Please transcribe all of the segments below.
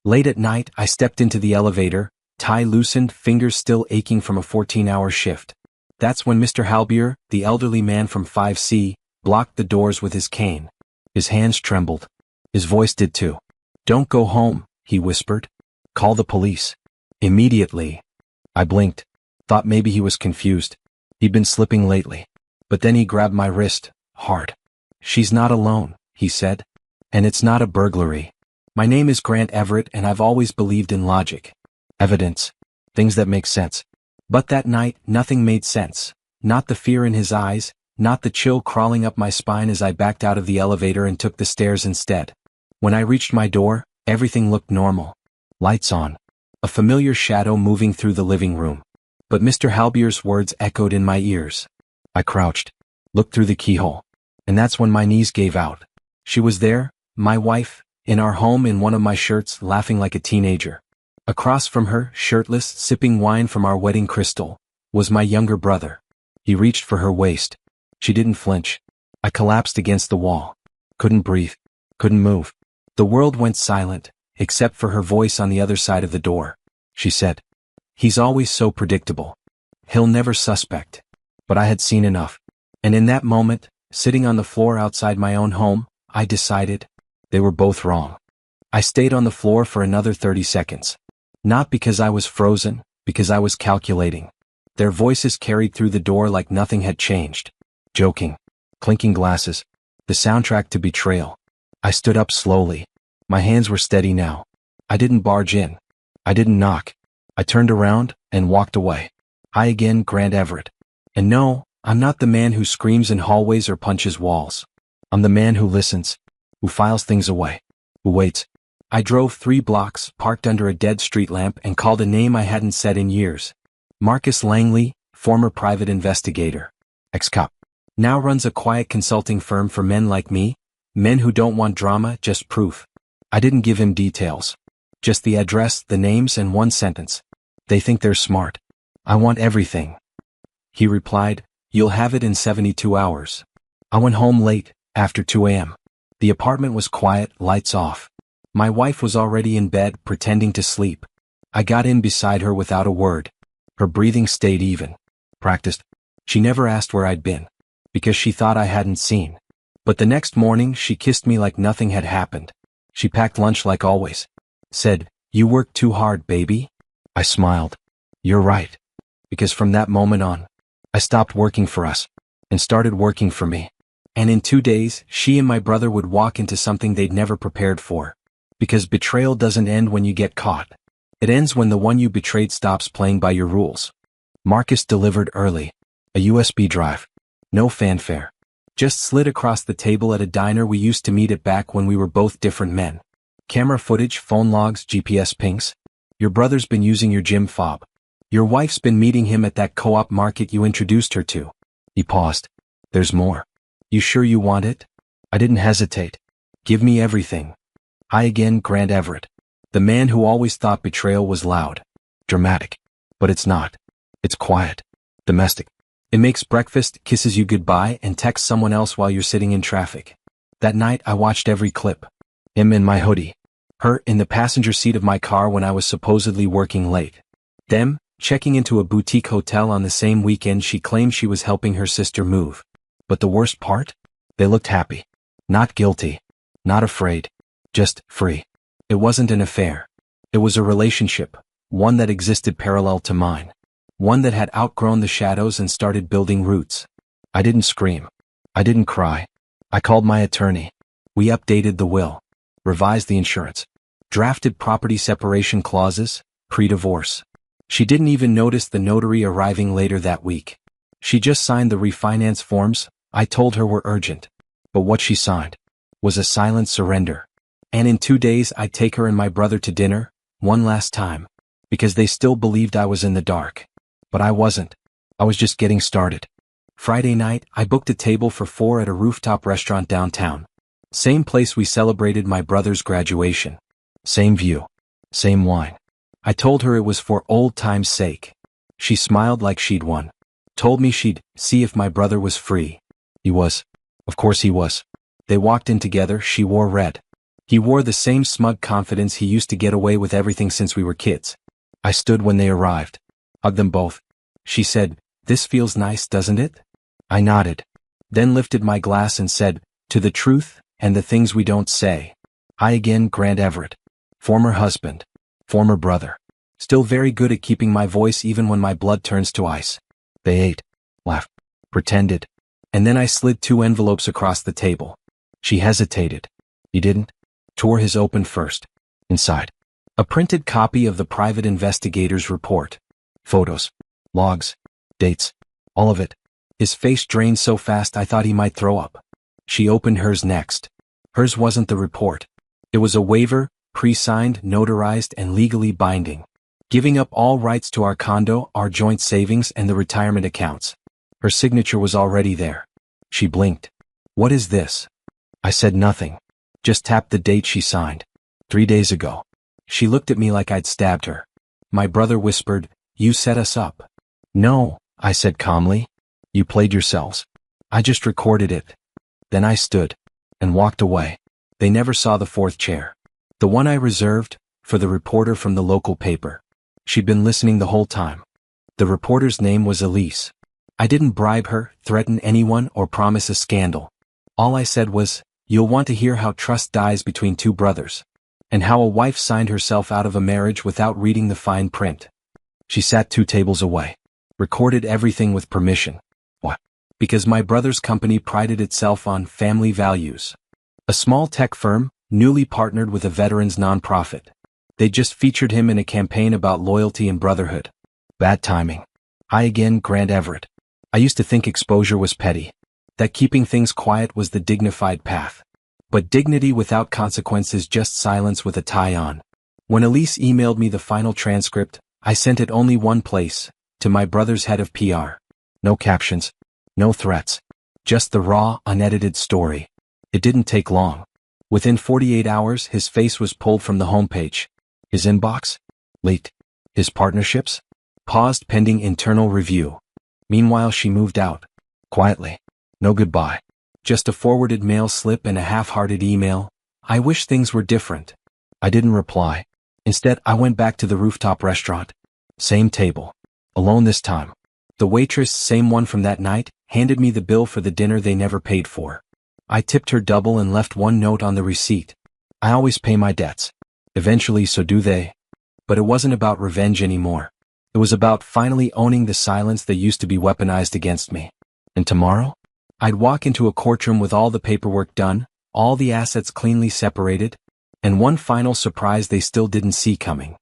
Late at night, I stepped into the elevator, tie loosened, fingers still aching from a 14-hour shift. That's when Mr. Halbier, the elderly man from 5C, blocked the doors with his cane. His hands trembled. His voice did too. "Don't go home," he whispered. "Call the police." Immediately. I blinked. Thought maybe he was confused. He'd been slipping lately. But then he grabbed my wrist, hard. "She's not alone," he said. "And it's not a burglary. My name is Grant Everett and I've always believed in logic. Evidence. Things that make sense." But that night, nothing made sense. Not the fear in his eyes, not the chill crawling up my spine as I backed out of the elevator and took the stairs instead. When I reached my door, everything looked normal. Lights on. A familiar shadow moving through the living room. But Mr. Halbier's words echoed in my ears. I crouched, looked through the keyhole. And that's when my knees gave out. She was there, my wife, in our home in one of my shirts, laughing like a teenager. Across from her, shirtless, sipping wine from our wedding crystal, was my younger brother. He reached for her waist. She didn't flinch. I collapsed against the wall. Couldn't breathe. Couldn't move. The world went silent, except for her voice on the other side of the door. She said, "He's always so predictable. He'll never suspect." But I had seen enough. And in that moment, sitting on the floor outside my own home, I decided they were both wrong. I stayed on the floor for another 30 seconds. Not because I was frozen, because I was calculating. Their voices carried through the door like nothing had changed. Joking. Clinking glasses. The soundtrack to betrayal. I stood up slowly. My hands were steady now. I didn't barge in. I didn't knock. I turned around and walked away. Hi again, Grant Everett. And no, I'm not the man who screams in hallways or punches walls. I'm the man who listens, who files things away, who waits. I drove 3 blocks, parked under a dead street lamp, and called a name I hadn't said in years. Marcus Langley, former private investigator. Ex-cop. Now runs a quiet consulting firm for men like me, men who don't want drama, just proof. I didn't give him details. Just the address, the names, and one sentence. They think they're smart. I want everything. He replied, "You'll have it in 72 hours. I went home late, after 2 a.m. The apartment was quiet, lights off. My wife was already in bed, pretending to sleep. I got in beside her without a word. Her breathing stayed even. Practiced. She never asked where I'd been, because she thought I hadn't seen. But the next morning, she kissed me like nothing had happened. She packed lunch like always. Said, "You worked too hard, baby." I smiled. "You're right." Because from that moment on, I stopped working for us, and started working for me. And in 2 days, she and my brother would walk into something they'd never prepared for. Because betrayal doesn't end when you get caught. It ends when the one you betrayed stops playing by your rules. Marcus delivered early. A USB drive. No fanfare. Just slid across the table at a diner we used to meet at back when we were both different men. Camera footage, phone logs, GPS pings. Your brother's been using your gym fob. Your wife's been meeting him at that co-op market you introduced her to. He paused. There's more. You sure you want it? I didn't hesitate. Give me everything. Hi again, Grant Everett. The man who always thought betrayal was loud. Dramatic. But it's not. It's quiet. Domestic. It makes breakfast, kisses you goodbye, and texts someone else while you're sitting in traffic. That night I watched every clip. Him in my hoodie. Her in the passenger seat of my car when I was supposedly working late. Them, checking into a boutique hotel on the same weekend she claimed she was helping her sister move. But the worst part? They looked happy. Not guilty. Not afraid. Just free. It wasn't an affair. It was a relationship, one that existed parallel to mine. One that had outgrown the shadows and started building roots. I didn't scream. I didn't cry. I called my attorney. We updated the will. Revised the insurance. Drafted property separation clauses, pre-divorce. She didn't even notice the notary arriving later that week. She just signed the refinance forms I told her were urgent. But what she signed was a silent surrender. And in 2 days I'd take her and my brother to dinner, one last time. Because they still believed I was in the dark. But I wasn't. I was just getting started. Friday night, I booked a table for 4 at a rooftop restaurant downtown. Same place we celebrated my brother's graduation. Same view. Same wine. I told her it was for old time's sake. She smiled like she'd won. Told me she'd see if my brother was free. He was. Of course he was. They walked in together, she wore red. He wore the same smug confidence he used to get away with everything since we were kids. I stood when they arrived. Hugged them both. She said, "This feels nice, doesn't it?" I nodded. Then lifted my glass and said, "To the truth, and the things we don't say. I again, Grant Everett. Former husband. Former brother. Still very good at keeping my voice even when my blood turns to ice." They ate. Laughed. Pretended. And then I slid 2 envelopes across the table. She hesitated. "You didn't?" Tore his open first. Inside. A printed copy of the private investigator's report. Photos. Logs. Dates. All of it. His face drained so fast I thought he might throw up. She opened hers next. Hers wasn't the report. It was a waiver, pre-signed, notarized, and legally binding. Giving up all rights to our condo, our joint savings, and the retirement accounts. Her signature was already there. She blinked. "What is this?" I said nothing. Just tapped the date she signed. 3 days ago. She looked at me like I'd stabbed her. My brother whispered, "You set us up." "No," I said calmly. "You played yourselves. I just recorded it." Then I stood. And walked away. They never saw the 4th chair. The one I reserved, for the reporter from the local paper. She'd been listening the whole time. The reporter's name was Elise. I didn't bribe her, threaten anyone, or promise a scandal. All I said was, "You'll want to hear how trust dies between 2 brothers. And how a wife signed herself out of a marriage without reading the fine print." She sat 2 tables away. Recorded everything with permission. What? Because my brother's company prided itself on family values. A small tech firm, newly partnered with a veterans nonprofit. They just featured him in a campaign about loyalty and brotherhood. Bad timing. I again, Grant Everett. I used to think exposure was petty. That keeping things quiet was the dignified path. But dignity without consequence is just silence with a tie on. When Elise emailed me the final transcript, I sent it only one place, to my brother's head of PR. No captions. No threats. Just the raw, unedited story. It didn't take long. Within 48 hours, his face was pulled from the homepage. His inbox? Leaked. His partnerships? Paused pending internal review. Meanwhile, she moved out. Quietly. No goodbye. Just a forwarded mail slip and a half-hearted email. "I wish things were different." I didn't reply. Instead, I went back to the rooftop restaurant. Same table. Alone this time. The waitress, same one from that night, handed me the bill for the dinner they never paid for. I tipped her double and left one note on the receipt. I always pay my debts. Eventually, so do they. But it wasn't about revenge anymore. It was about finally owning the silence that used to be weaponized against me. And tomorrow? I'd walk into a courtroom with all the paperwork done, all the assets cleanly separated, and one final surprise they still didn't see coming.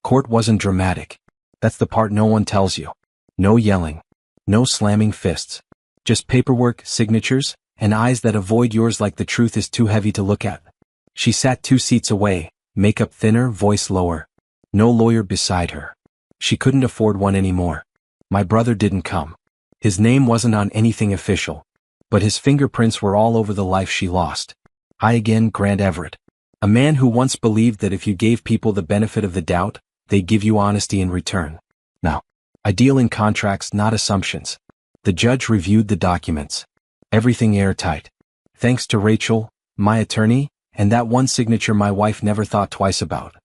Court wasn't dramatic. That's the part no one tells you. No yelling. No slamming fists. Just paperwork, signatures, and eyes that avoid yours like the truth is too heavy to look at. She sat 2 seats away, makeup thinner, voice lower. No lawyer beside her. She couldn't afford one anymore. My brother didn't come. His name wasn't on anything official. But his fingerprints were all over the life she lost. I again, Grant Everett. A man who once believed that if you gave people the benefit of the doubt, they'd give you honesty in return. Now, I deal in contracts, not assumptions. The judge reviewed the documents. Everything airtight. Thanks to Rachel, my attorney, and that one signature my wife never thought twice about.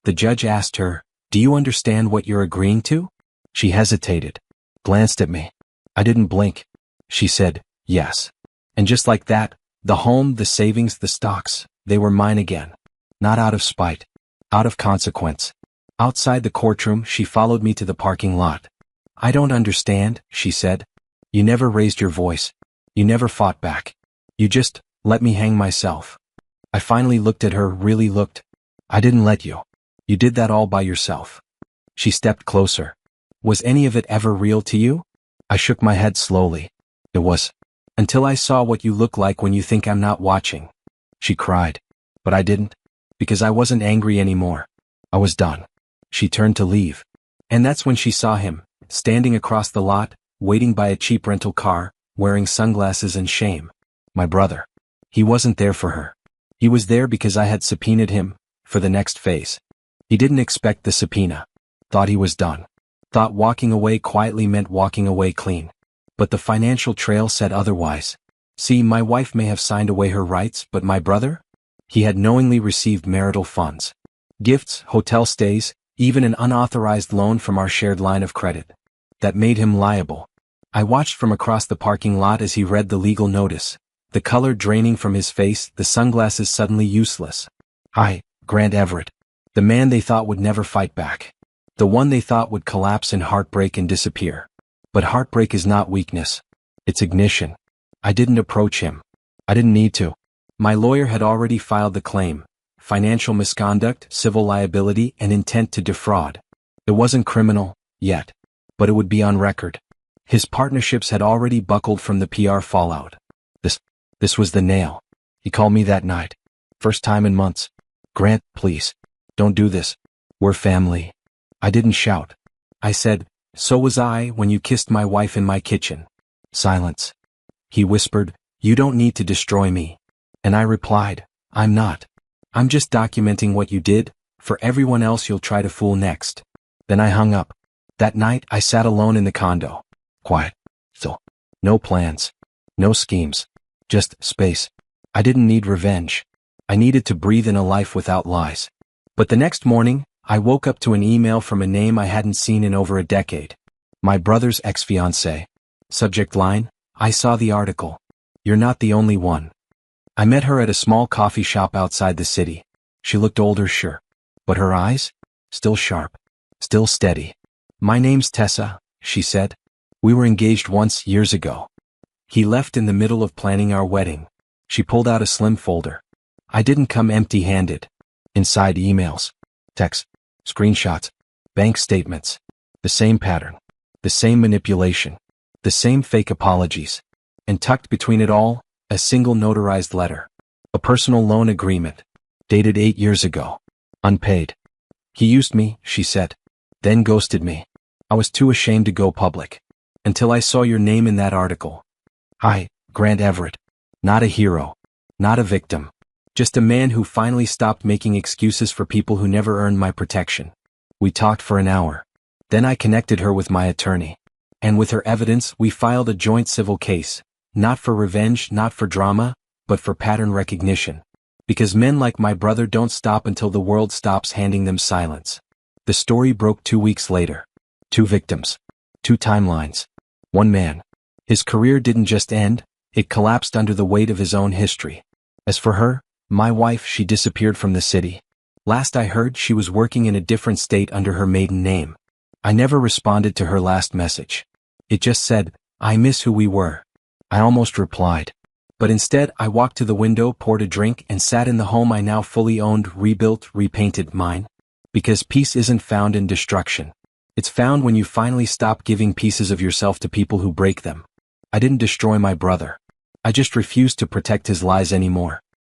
The judge asked her, "Do you understand what you're agreeing to?" She hesitated. Glanced at me. I didn't blink. She said, "Yes." And just like that, the home, the savings, the stocks, they were mine again. Not out of spite. Out of consequence. Outside the courtroom, she followed me to the parking lot. "I don't understand," she said. "You never raised your voice. You never fought back. You just let me hang myself." I finally looked at her, really looked. "I didn't let you. You did that all by yourself." She stepped closer. "Was any of it ever real to you?" I shook my head slowly. "It was. Until I saw what you look like when you think I'm not watching." She cried. But I didn't. Because I wasn't angry anymore. I was done. She turned to leave. And that's when she saw him, standing across the lot, waiting by a cheap rental car, wearing sunglasses and shame. My brother. He wasn't there for her. He was there because I had subpoenaed him, for the next phase. He didn't expect the subpoena. Thought he was done. Thought walking away quietly meant walking away clean. But the financial trail said otherwise. See, my wife may have signed away her rights, but my brother? He had knowingly received marital funds. Gifts, hotel stays, even an unauthorized loan from our shared line of credit. That made him liable. I watched from across the parking lot as he read the legal notice, the color draining from his face, the sunglasses suddenly useless. I, Grant Everett. The man they thought would never fight back. The one they thought would collapse in heartbreak and disappear. But heartbreak is not weakness. It's ignition. I didn't approach him. I didn't need to. My lawyer had already filed the claim: financial misconduct, civil liability, and intent to defraud. It wasn't criminal, yet. But it would be on record. His partnerships had already buckled from the PR fallout. This was the nail. He called me that night. First time in months. Grant, please. Don't do this. We're family. I didn't shout. I said, so was I when you kissed my wife in my kitchen. Silence. He whispered, you don't need to destroy me. And I replied, I'm not. I'm just documenting what you did, for everyone else you'll try to fool next. Then I hung up. That night I sat alone in the condo. Quiet. Still. No plans. No schemes. Just space. I didn't need revenge. I needed to breathe in a life without lies. But the next morning, I woke up to an email from a name I hadn't seen in over a decade. My brother's ex-fiancée. Subject line, I saw the article. You're not the only one. I met her at a small coffee shop outside the city. She looked older, sure. But her eyes? Still sharp. Still steady. My name's Tessa, she said. We were engaged once years ago. He left in the middle of planning our wedding. She pulled out a slim folder. I didn't come empty-handed. Inside emails, texts, screenshots, bank statements. The same pattern. The same manipulation. The same fake apologies. And tucked between it all, a single notarized letter. A personal loan agreement. Dated 8 years ago. Unpaid. He used me, she said. Then ghosted me. I was too ashamed to go public. Until I saw your name in that article. I, Grant Everett. Not a hero. Not a victim. Just a man who finally stopped making excuses for people who never earned my protection. We talked for an hour. Then I connected her with my attorney. And with her evidence, we filed a joint civil case. Not for revenge, not for drama, but for pattern recognition. Because men like my brother don't stop until the world stops handing them silence. The story broke 2 weeks later. 2 victims. 2 timelines. 1 man. His career didn't just end, it collapsed under the weight of his own history. As for her, my wife, she disappeared from the city. Last I heard, she was working in a different state under her maiden name. I never responded to her last message. It just said, I miss who we were. I almost replied. But instead, I walked to the window, poured a drink, and sat in the home I now fully owned, rebuilt, repainted, mine. Because peace isn't found in destruction. It's found when you finally stop giving pieces of yourself to people who break them. I didn't destroy my brother. I just refused to protect his lies anymore.